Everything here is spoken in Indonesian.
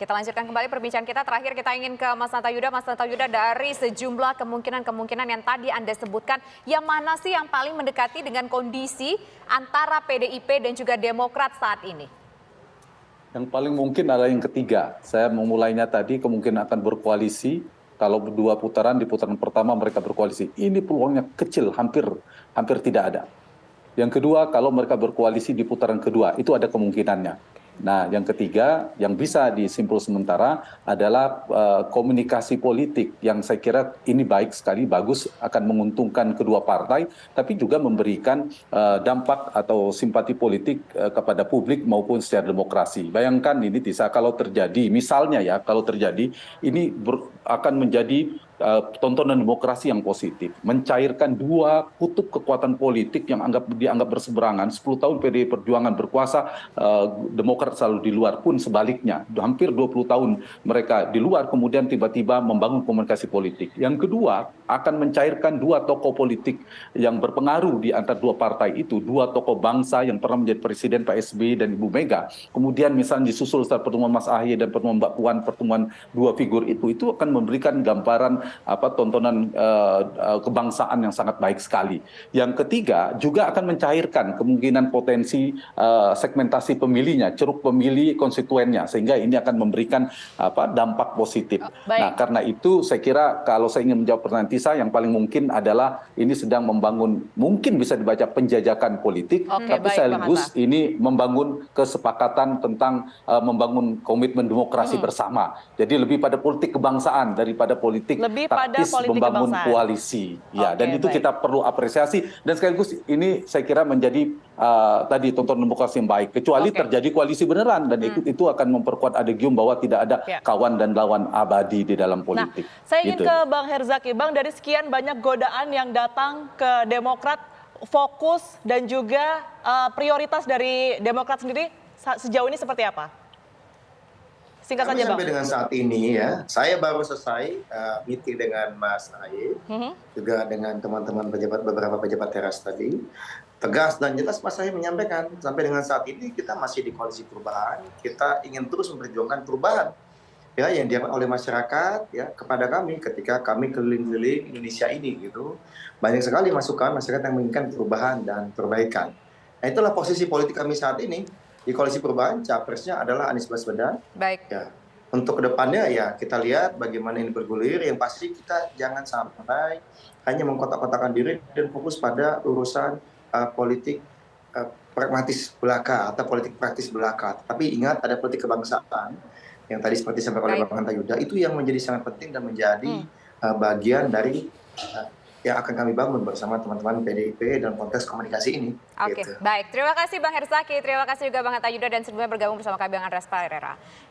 kita lanjutkan kembali perbincangan kita. Terakhir kita ingin ke Mas Natayuda. Mas Natayuda, dari sejumlah kemungkinan-kemungkinan yang tadi Anda sebutkan, yang mana sih yang paling mendekati dengan kondisi antara PDIP dan juga Demokrat saat ini? Yang paling mungkin adalah yang ketiga. Saya memulainya tadi kemungkinan akan berkoalisi. Kalau dua putaran, di putaran pertama mereka berkoalisi. Ini peluangnya kecil, hampir tidak ada. Yang kedua, kalau mereka berkoalisi di putaran kedua, itu ada kemungkinannya. Nah, yang ketiga, yang bisa disimpul sementara adalah komunikasi politik yang saya kira ini baik sekali, bagus, akan menguntungkan kedua partai, tapi juga memberikan dampak atau simpati politik kepada publik maupun secara demokrasi. Bayangkan ini bisa kalau terjadi, misalnya ya, kalau terjadi, ini akan menjadi tontonan demokrasi yang positif, mencairkan dua kutub kekuatan politik yang dianggap berseberangan. 10 tahun PDI Perjuangan berkuasa, Demokrat selalu di luar, pun sebaliknya. Hampir 20 tahun mereka di luar, kemudian tiba-tiba membangun komunikasi politik. Yang kedua, akan mencairkan dua tokoh politik yang berpengaruh di antara dua partai itu, dua tokoh bangsa yang pernah menjadi presiden, Pak SBY dan Ibu Mega. Kemudian misalnya disusul setelah pertemuan Mas Ahy dan pertemuan Mbak Puan, pertemuan dua figur itu akan memberikan gambaran tontonan kebangsaan yang sangat baik sekali. Yang ketiga juga akan mencairkan kemungkinan potensi segmentasi pemilihnya, ceruk pemilih konstituennya, sehingga ini akan memberikan dampak positif. Nah, karena itu saya kira kalau saya ingin menjawab pertanyaan Tisa, yang paling mungkin adalah ini sedang membangun, mungkin bisa dibaca penjajakan politik, tapi sekaligus ini membangun kesepakatan tentang membangun komitmen demokrasi bersama. Jadi lebih pada politik kebangsaan daripada politik taktis membangun koalisi. Ya, dan itu kita perlu apresiasi, dan sekaligus ini saya kira menjadi tadi tontonan demokrasi yang baik, kecuali terjadi koalisi beneran, dan itu akan memperkuat adagium bahwa tidak ada kawan dan lawan abadi di dalam politik. Nah, saya ingin ke Bang Herzaki. Bang, dari sekian banyak godaan yang datang ke Demokrat, fokus dan juga prioritas dari Demokrat sendiri sejauh ini seperti apa? Singkat saja, Bang. Sampai dengan saat ini ya, saya baru selesai meeting dengan Mas Ahy, juga dengan teman-teman beberapa pejabat teras tadi. Tegas dan jelas Mas Ahy menyampaikan, sampai dengan saat ini kita masih di koalisi perubahan, kita ingin terus memperjuangkan perubahan ya yang diharapkan oleh masyarakat ya kepada kami ketika kami keliling-keliling Indonesia ini gitu. Banyak sekali masukan masyarakat yang menginginkan perubahan dan perbaikan. Nah, itulah posisi politik kami saat ini. Di koalisi perubahan, capresnya adalah Anies Baswedan. Baik. Ya. Untuk kedepannya ya kita lihat bagaimana ini bergulir. Yang pasti kita jangan sampai hanya mengkotak-kotakan diri dan fokus pada urusan politik pragmatis belaka atau politik praktis belaka. Tapi ingat ada politik kebangsaan yang tadi seperti disampaikan oleh Bang Natayuda, itu yang menjadi sangat penting dan menjadi bagian dari yang akan kami bangun bersama teman-teman PDIP dalam konteks komunikasi ini. Oke, baik. Terima kasih Bang Herzaki, terima kasih juga Bang Natayuda, dan sebelumnya bergabung bersama kami Bang Andreas Pereira.